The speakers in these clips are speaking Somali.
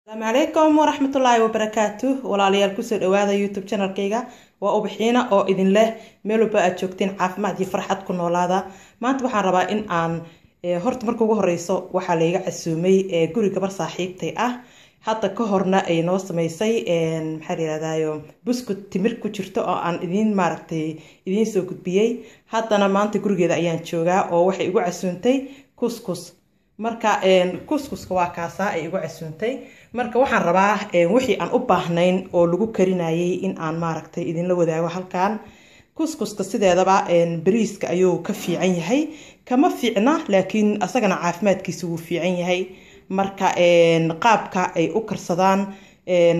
السلام عليكم ورحمة الله وبركاته. walaalyaal ku soo dhawaada YouTube channel-kayga waa ubaxiina oo idin leh meel walba aad joogteen caafimaad iyo farxad ku noolaada. maanta waxaan rabaa in aan horta marka ugu horeyso waxa la iga casuumay guri gabar saaxiibtay ah hadda ka horna ay noo sameysay maxaa la yiraahdaa buskut timir ku jirto oo aan idin maaragtay idin soo gudbiyay. haddana maanta gurigeeda ayaan joogaa oo waxay igu casuuntay kuskus. marka kuskuska waa kaasa ay igu casuuntay. marka waxaan rabaa wixii aan u baahnayn oo lagu karinayay in aan maaragtay idin la wadaago halkan. kuskuska sideedaba bariiska ayuu ka fiican yahay, kama fiicna laakiin asagana caafimaadkiisa wuu fiican yahay. marka qaabka ay u karsadaan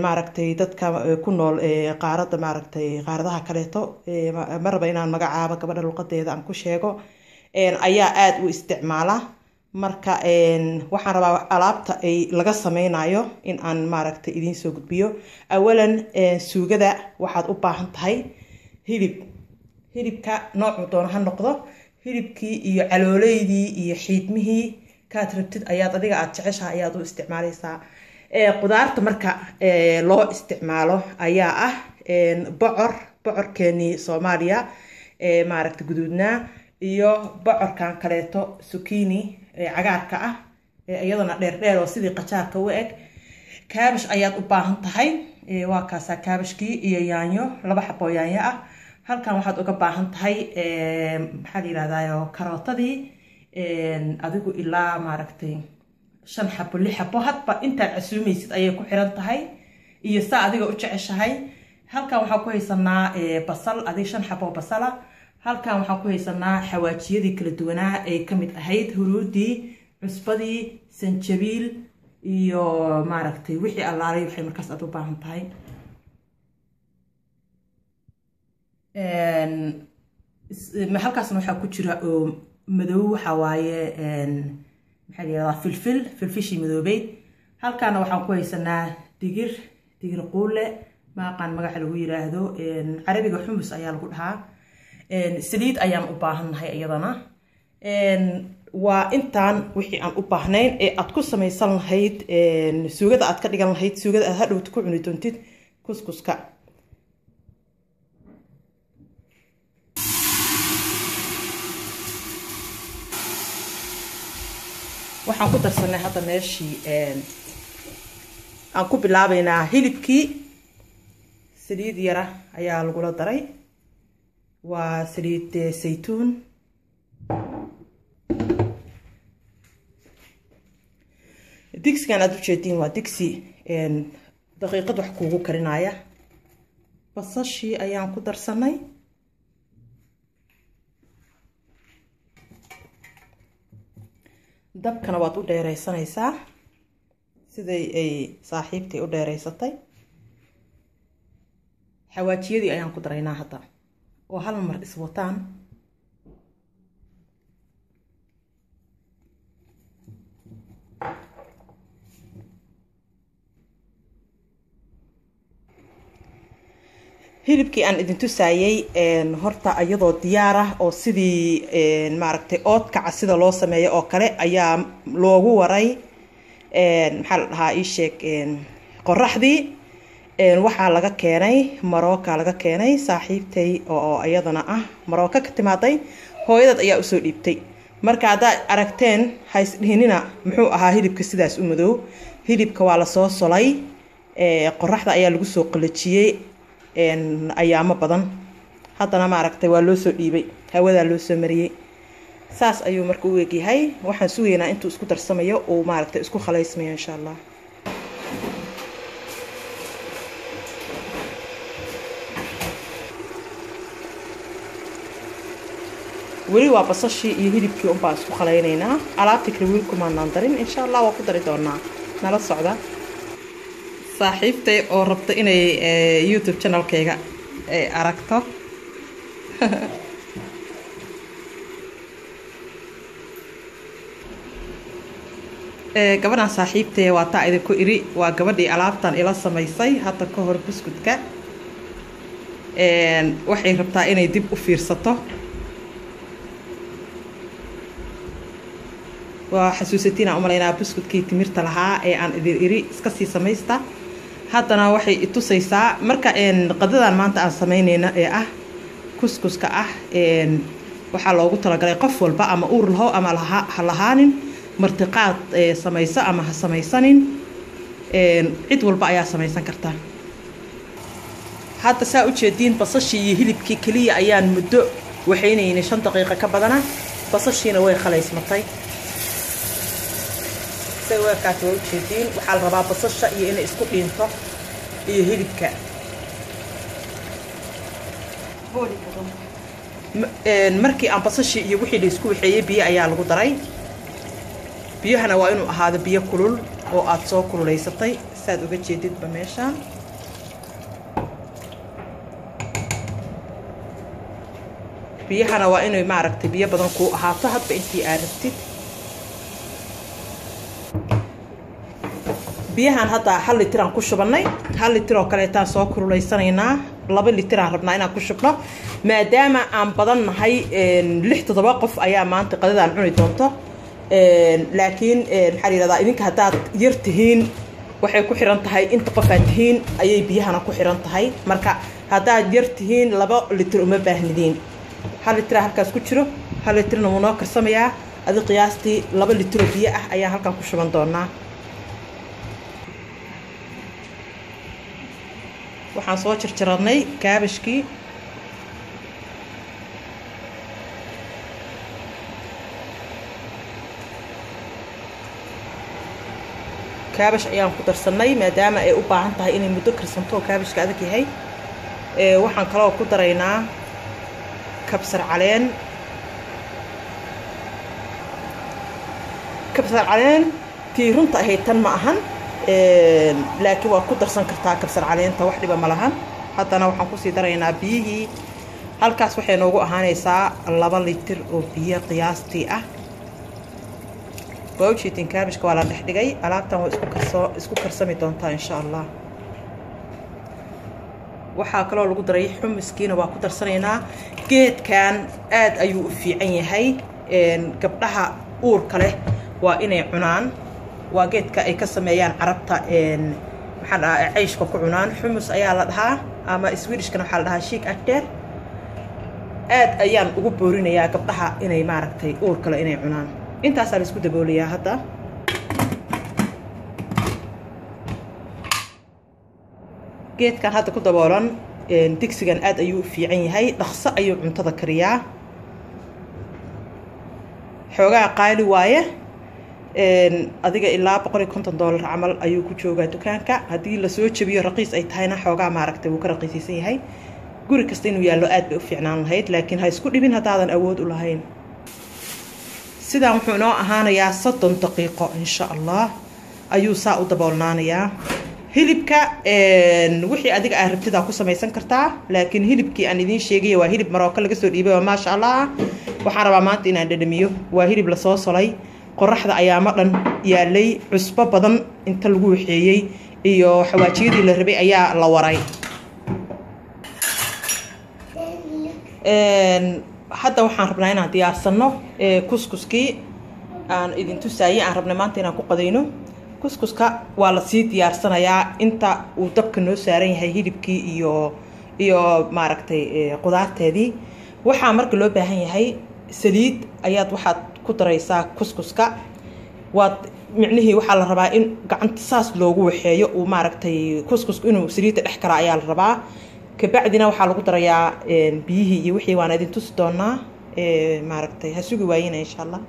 maaragtay dadka ku nool qaarada maaragtay qaaradaha kaleeto marba inaan magacaabo gabadha luqadeeda aan ku sheego ayaa aad u isticmaala. marka waxaan rabaa alaabta ay laga sameynayo in aan maaragtay idin soo gudbiyo. awalan suugada waxaad u baahan tahay hilibka noocu doono ha noqdo, hilibkii iyo calooleydii iyo xiidmihii kaad rabtid ayaad adiga aad jeceshahay ayaad u isticmaalaysaa. qudaarta marka loo isticmaalo ayaa ah bocorkeeni Soomaaliya maaragtay guduudna iyo bocorkan kaleeto zucchini cagaarka ah iyadana dheer oo sidii qajaarka u eg. kaabash ayaad u baahan tahay, waa kaasa kaabashkii iyo yaanyo, 2 xabo yaanyo ah. halkan waxaad uga baahan tahay maxaa la yiraahdaa karootadii adigu ilaa maaragtay 5 xabo 6 xabo hadba intaad casuumaysid ayay ku xiran tahay iyo saa adiga u jeceshahay. halkan waxaan ku haysanaa basal adiga 5 xabo basala. halkan waxaan ku haysanaa xawaajiyadii kala duwanaa ay ka mid ahayd huruudii, cusbadii, sanjabiil iyo maaragtay wixii allaalay waxay markaas aad u baahan tahay. halkaasna waxaa ku jira oo madow waxa waaye maxaa la yiraahdaa filfishii madoobay. halkaana waxaan ku haysanaa digir quule maaqan magaca lagu yiraahdo carabiga xumus ayaa lagu dhahaa. saliid ayaan u baahannahay iyadana. waa intaan wixii aan u baahnayn ee aad ku samaysan lahayd suugada aad ka dhigan lahayd suugada aad hadhowta ku cuni doontid kuskuska. waxaan ku darsanay hadda meeshii aan ku bilaabaynaa hilibkii. saliid yara ayaa lagula daray, waa saliid saytuun. digsigan aad u jeediin waa digsi daqiiqad wax kuugu karinaya. basashii ayaan ku darsanay. dabkana waad u dheeraysanaysaa siday ay saaxiibtay u dheeraysatay. xawaajiyadii ayaan ku daraynaa hadda oo hal mar iswataan. hilibkii aan idin tusaayay horta iyadoo diyaar ah oo sidii maaragtay oodkaca sida loo sameeyo oo kale ayaa loogu waray maxaa la dhahaa ii sheeg qoraxdii. waxaa laga keenay Marooka laga keenay saaxiibtay oo iyadana ah Marooka ka timaaday. hooyadad ayaa u soo dhiibtay. marka hadda aragteen hays dhihinina muxuu ahaa hilibka sidaas u madow. hilibka waa la soo solay qoraxda ayaa lagu soo qalajiyay ayaamo badan. haddana maaragtay waa loo soo dhiibay, hawada loo soo mariyay. saas ayuu marka u eegyahay. waxaan sugaynaa intuu isku darsamayo oo maaragtay isku khaleysmayo insha Allah. weli waa basashii iyo hilibkii un baan isku khaleynaynaa. alaabtii kale weli kumaanaan darin, insha Allah waa ku dari doonaa. nala socda. saaxiibtay oo rabta inay YouTube channel-kayga aragto gabadhan saaxiibtay waa taa idinku iri waa gabadhii alaabtan ila samaysay hadda ka hor buskudka. waxay rabtaa inay dib u fiirsato. وحسوستينا أمرينا بسكوت كي تمرت لها أن إذا إسكسي سميستا haddana waxay i tusaysaa marka qadadan maanta aan sameynayna ee ah kuskuska ah waxaa loogu talagalay qof walba ama uur laho ama ha lahaanin martiqaad samaysa ama ha samaysanin cid walba ayaa samaysan kartaa hadda saa u jeediin basashii iyo hilibkii kaliya ayaan muddo waxaynaynay 5 daqiiqo ka badana basashiina way khalaysmatay سواء وجهتين وحال رباب بصشة إيه إنه إسكت ينفع إيه هيلكا مركي عم بصشة يوحي ليسكو حيه بيه أيال قدري بيه هنا وإنه هذا بيه كلول أو أتصو كلول ليستي ساد وجه جديد بمشان بيه هنا وإنه معركة بيه بدن كو هاتها بإنتي عرفتي biyahan hadda 1 litir aan ku shubnay 1 litir oo kale taan soo kululeysanayna 2 litir aan rabnaa inaan ku shubno maadaama aan badan nahay 6-7 qof ayaa maanta qadadaan cuni doonto laakiin maxaa yiraahdaa idinka haddaad yar tihiin waxay ku xiran tahay inta qof aad tihiin ayay biyahana ku xiran tahay marka haddaad yar tihiin 2 litir uma baahnidin 1 litir halkaas ku jiro 1 litirna wuu noo karsamayaa adi qiyaastii 2 litir oo biyo ah ayaa halkan ku shuban doonaa waxaan soo jarjarnay kaabashkii kaabash ayaan ku darsanay maadaama ay u baahan tahay inay muddo karsanto kaabashka adag yahay waxaan kaloo ku daraynaa kabsar caleen tii runta ahayd tan ma ahan laakiin waa ku darsan kartaa kabsar caleenta wax dhiba ma lahan haddana waxaan ku sii daraynaa biyihii halkaas waxay noogu ahaanaysaa 2 litir oo biyo qiyaastii ah bawjitin kaabashka waa la dhigay alaabtan waa isku karsami doontaa insha Allah waxaa kaloo lagu daray xumiskiina waa ku darsanaynaa geedkan aad ayuu u fiican yahay gabdhaha uurka leh waa inay cunaan واجدك أي كسم يان عربتا محل عيش كوكونان حمص أيال لها أما إسويدش كانوا حلها شيك أكتر آد أيام وجبورين يا قبضها إني معركتي أوركلا إني عنان أنت أسأل سكوت بوليا هذا جيت كان هذا كده بوران تكسجن آد أيو في عيني هاي لخصة أيو متذكريا حوجا قايل وايه adiga ilaa $150 amal ayuu ku joogaa dukaanka hadii la soo jabiyo raqiis ay tahayna xoogaa maaragtay uu ka raqiisan yahay guri kasta inuu yaallo aad bay u fiicnaan lahayd laakiin ha isku dhibin hadaadan awood u lahayn sidaan wuxuu noo ahaanayaa 30 daqiiqo insha Allah ayuu saa u daboolnaanayaa hilibka wixii adiga aad rabtida ku samaysan kartaa laakiin hilibkii aan idin sheegay waa hilib Marooka laga soo dhiibay ma sha Allah waxaan rabaa maanta inaan dhadhamiyo waa hilib la soo solay qorraxda ayaa ma dhan yaalay cusbo badan inta lagu waxeeyay iyo xawaajiyadii la rabay ayaa la waray hadda waxaan rabnaa inaan diyaarsano kuskuskii aan idin tusaayay aan rabnaa maanta inaan ku qadayno kuskuska waa la sii diyaarsanayaa inta uu dabka noo saaran yahay hilibkii iyo maaragtay qudaarteedii waxaa marka loo baahan yahay saliid ayaad waxaad ku daraysaa kuskuska waad micnihii waxaa la rabaa in gacanta saas loogu waxeeyo uu maaragtay kuskusku inuu saliidda dhex kala ayaa la rabaa ka bacdina waxaa lagu darayaa biyihii iyo wixii waan idin tusi doonaa maaragtay ha sugi waayina insha Allah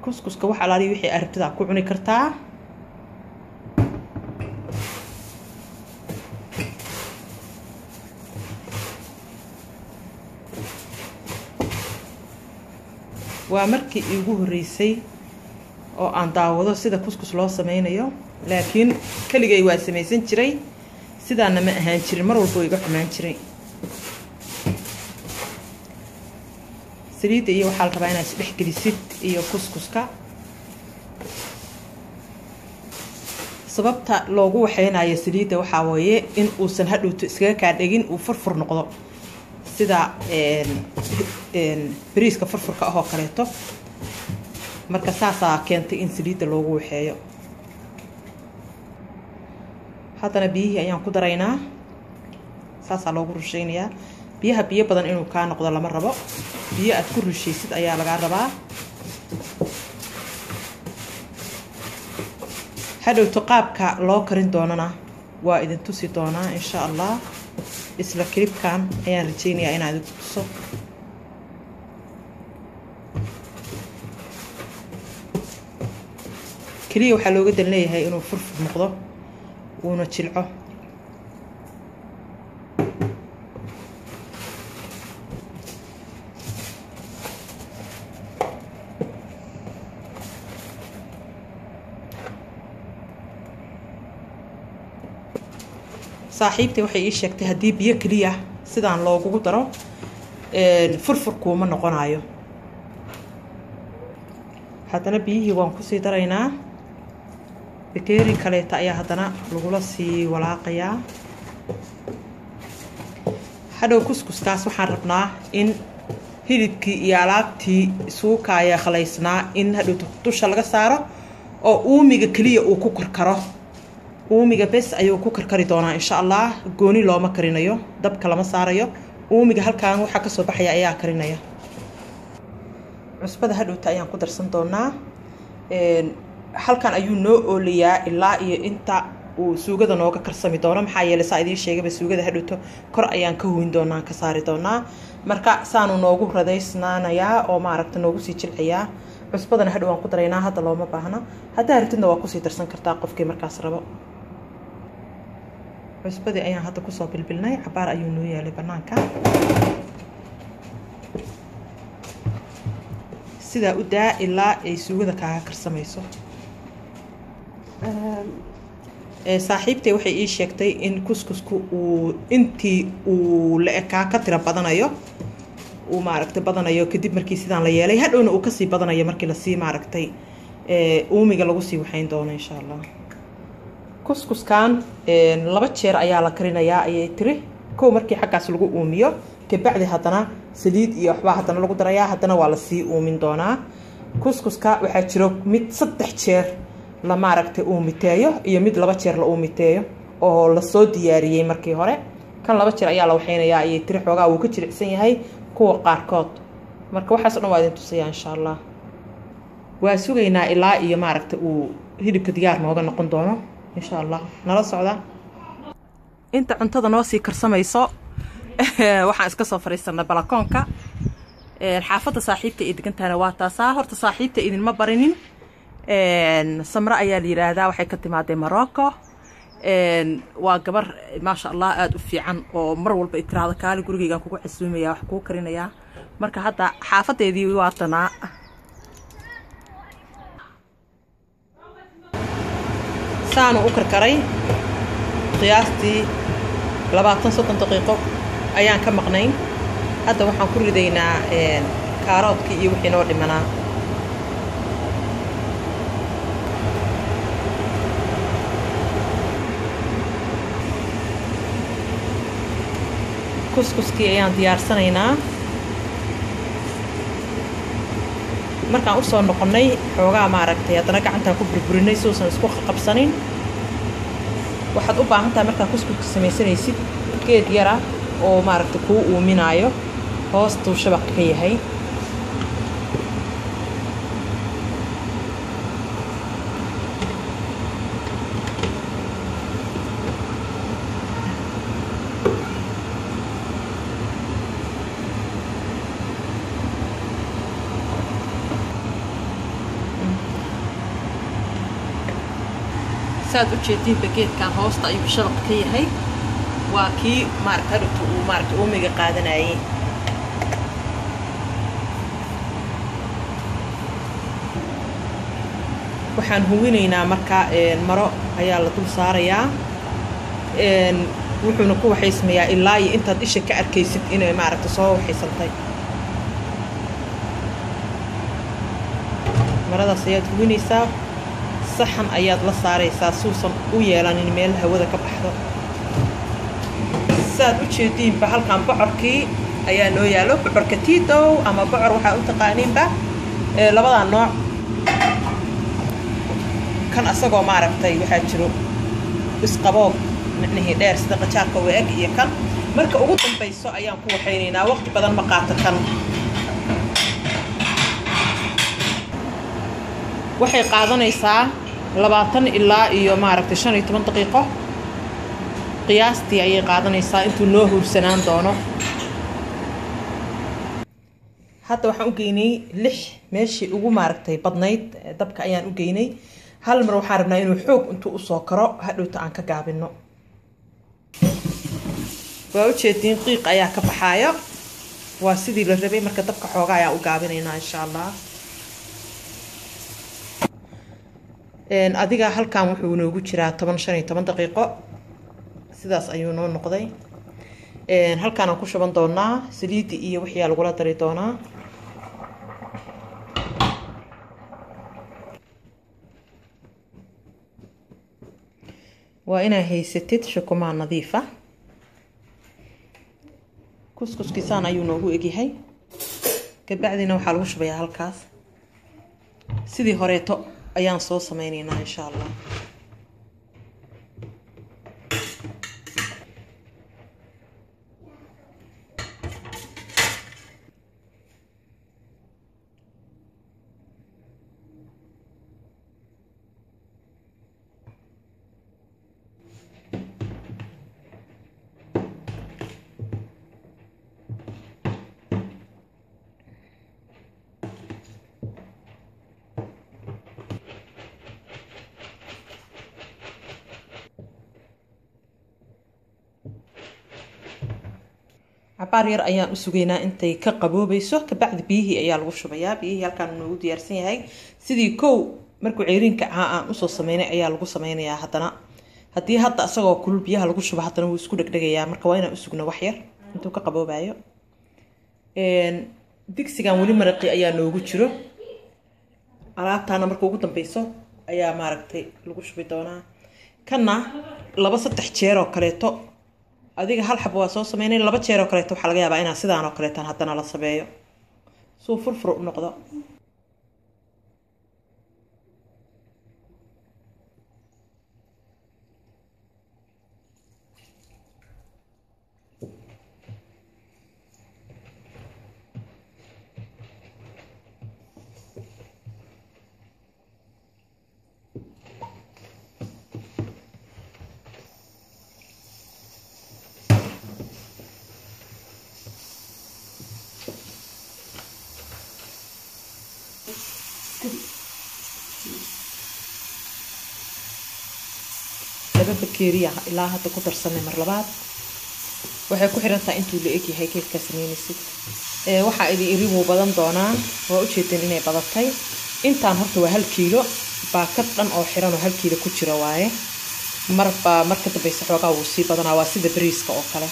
kuskuska waxa la wixii aragtida ku cuni kartaa waa markii ugu horeysay oo aan daawado sida kuskus loo sameeyo laakiin kaligay waa sameeysan jiray sidaana ma ahaan jirin mar walba iga xumaan jiray saliidda iyo waxa la rabaa inaad isdhex gelisid iyo kuskuska sababta loogu waxeynayo saliida waxa weeye in uusan hadhowto iskaga kaa dhigin uu furfur noqdo sida bariiska furfurka ah oo kaleeto marka saasaa keentay in saliida loogu waxeeyo haddana biyihii ayaan ku daraynaa saasaa loogu rushaynayaa biyaha biyo badan inuu kaa noqdo lama rabo biyo aad ku rushaysid ayaa lagaa rabaa hadhowto qaabka loo karin doonana waa idin tusi doonaa insha allah isla klibkan ayaan rajaynayaa inaad idin tuso kaliya waxaa looga dan leeyahay inuu furfur noqdo uuna jilco saaxiibtay waxay ii sheegtay haddii biyo kaliya sidaan loogu daro furfurkuuma noqonayo haddana biyihii waan kusii daraynaa bakeeri kaleeta ayaa haddana lagula sii walaaqayaa hadhow kuskuskaas waxaan rabnaa in hilibkii iyo alaabtii isugu kaaya khalaysnaa in hadhow dusha laga saaro oo uumiga kaliya uu ku karkaro uumiga bes ayuu ku karkari doonaa insha allah gooni looma karinayo dabka lama saarayo uumiga halkaan waxa ka soo baxaya ayaa karinaya cusbada hadhowta ayaan ku darsan doonaa halkan ayuu noo oolayaa ilaa iyo inta uu suugada nooga karsami doono maxaa yeelay saa idiin sheegayba suugada hadhowto kor ayaan ka huwin doonaa ka saari doonaa marka saanu noogu radaysnaanayaa oo maaragta noogu sii jilcayaa cusbadana hadhow waan ku daraynaa hadda looma baahna haddaa rabtidna waa kusii darsan kartaa qofkii markaas rabo cusbadii ayaan hadda kusoo bilbilnay cabaar ayuu noo yaalay banaanka sidaa u daa ilaa ay suugada kaaga karsamayso saaxiibtay waxay ii sheegtay in kuskusku uu intii uu la ekaa ka tira badanayo uu maaragtay badanayo kadib markii sidaan la yeelay hadhowna uu kasii badanayo markii lasii maaragtay uumiga lagu sii waxayn doono insha allah kuskuskan 2 jeer ayaa la karinayaa ayay tiri kow markii xaggaas lagu uumiyo kabacdi haddana saliid iyo waxbaa haddana lagu darayaa haddana waa lasii uumin doonaa kuskuska waxaa jiro mid 3 jeer la maaragtay uumiteeyo iyo mid 2 jeer la uumiteeyo oo lasoo diyaariyey markii hore kan 2 jeer ayaa la waxaynayaa ayay tiri xoogaa wuu ka jilicsan yahay kuwa qaarkood marka waxaas dhan waa idin tusayaa insha allah waa sugaynaa ilaa iyo maaragtay uu hilibka diyaar nooga noqon doono insha allah nala socda inta cuntada noo sii karsamayso waxaan iska soo fariisanay balakoonka xaafadda saaxiibta ee degantaana waa taasaa horta saaxiibta idinma barinin samra ayaa la yiraahdaa waxay ka timaadeen Morocco waa gabar maasha allah aad u fiican oo mar walba itiraada kaali gurigeyga kugu casuumaya wax ku karinaya marka hadda xaafadeedii waa tanaa saanu u karkaray qiyaastii 20-30 daqiiqo ayaan ka maqnayn hadda waxaan ku ridaynaa kaaroodkii iyo wixii noo dhimanaa kuskuskii ayaan diyaarsanaynaa markaan usoo noqonnay xoogaa maaragtay haddana gacantaan ku burburinay si uusan isku qabsanin waxaad u baahan tahay markaad kuskuska samaysanaysid geed yara oo maaragtay kuu uuminaayo hoostuu shabaq ka yahay saad u jeedin bageedkan hoosta ayuu shabaq ka yahay waa kii maaragtay uu maaragtay uumiga qaadanayay waxaan huwinaynaa marka maro ayaa la dul saarayaa wuxuuna ku waxaysmayaa ilaa iyo intaad isha ka arkaysid inay maaragtay soo waxaysantay maradaas ayaad huwinaysaa saxan ayaad la saaraysaa suusan u yeelanin meel hawada ka baxdo. saad u jeediinba halkan bocorkii ayaa noo yaalo, bocorka tiitow ama bocor waxaa u taqaaniinba labada nooc. kan asagoo maaragtay waxaa jiro isqaboob micnihii dheer sida qajaarka u eg iyo kan marka ugu dambayso ayaan ku waxaynaynaa, waqti badan ma qaato kan. waxay qaadanaysaa 20 ilaa iyo maaragtay 15 daqiiqo qiyaastii ayay qaadanaysaa intuu noo huursanaan doono. hadda waxaan u geynay 6 meeshii ugu maaragtay badnayd dabka ayaan u geynay. hal mar waxaan rabnaa inuu xoog intuu u soo karo hadhowta aan ka gaabino. waa u jeediin qiiq ayaa ka baxayo, waa sidii la rabay. marka dabka xooga ayaan u gaabinaynaa insha Allah. adiga halkan wuxuu noogu jiraa 15 daqiiqo, sidaas ayuu noo noqday. halkan aan ku shuban doonaa saliid iyo wixii lagu la dari doonaa. waa inaa haysatid shukumaan nadiif ah. kuskuskiisaan ayuu noogu egyahay. kabacdina waxaa lagu shubayaa halkaas. sidii horeeto ayaan soo sameynaynaa insha Allah. cabaar yar ayaan u sugaynaa intay ka qaboobayso. kabacdi biyihii ayaa lagu shubayaa. biyihii halkaan noogu diyaarsan yahay. sidii kow markuu ceeriinka aan usoo sameynay ayaa lagu sameynayaa. haddana haddii hadda asagoo kulul biyaha lagu shubo haddana wuu isku dhegdhegayaa. marka waa inaan u sugno wax yar intuu ka qaboobayo. digsigan weli maraqi ayaa noogu jiro. alaabtaana marka ugu dambeyso ayaa maaragtay lagu shubi doonaa. kana 2-3 jeer oo kaleeto adiga hal xabo waa soo sameynay. 2 jeer oo kaleeto waxa laga yaabaa inaan sidaan oo kaleetan haddana la sameeyo soo furfur u noqdo. laba bakeeriya ilaa hadda ku darsanay mar labaad. waxay ku xiran tahay intuu la eg yahay keedka sameynaysid. waxa idin irigu badan doonaa. waa u jeedin inay badatay. intaan horta waa 1 kiilo baakad dhan oo xiran oo 1 kiilo ku jira waaye. marka dambaysa xoogaa wuu sii badanaa. waa sida bariiska oo kale.